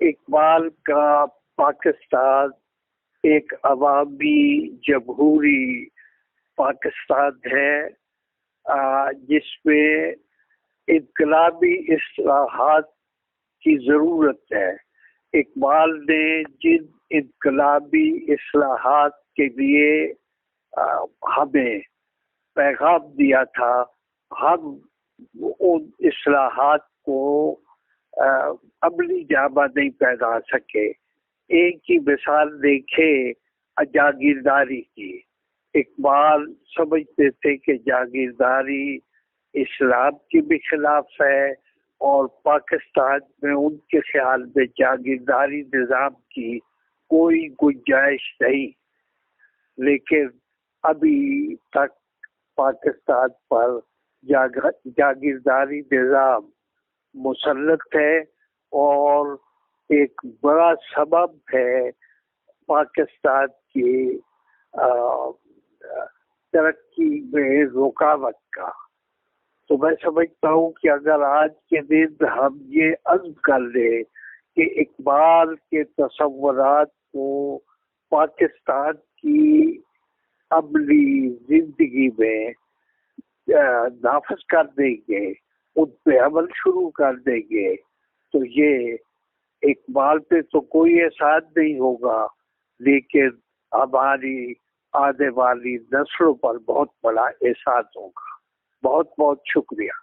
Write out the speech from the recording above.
اقبال کا پاکستان ایک عوامی جمہوری پاکستان ہے جس میں انقلابی اصلاحات کی ضرورت ہے۔ اقبال نے جن انقلابی اصلاحات کے لیے ہمیں پیغام دیا تھا، ہم ان اصلاحات کو عملی جامہ نہیں پہنا سکے۔ ایک ہی مثال دیکھیں جاگیرداری کی۔ اقبال سمجھتے تھے کہ جاگیرداری اسلام کے بھی خلاف ہے، اور پاکستان میں ان کے خیال میں جاگیرداری نظام کی کوئی گنجائش نہیں، لیکن ابھی تک پاکستان پر جاگیرداری نظام مسلط ہے، اور ایک بڑا سبب ہے پاکستان کی ترقی میں رکاوٹ کا۔ تو میں سمجھتا ہوں کہ اگر آج کے دن ہم یہ عزم کر لیں کہ اقبال کے تصورات کو پاکستان کی عملی زندگی میں نافذ کر دیں گے، ان پہ عمل شروع کر دیں گے، تو یہ اقبال پہ تو کوئی احسان نہیں ہوگا، لیکن ہماری آنے والی نسلوں پر بہت بڑا احسان ہوگا۔ بہت بہت شکریہ۔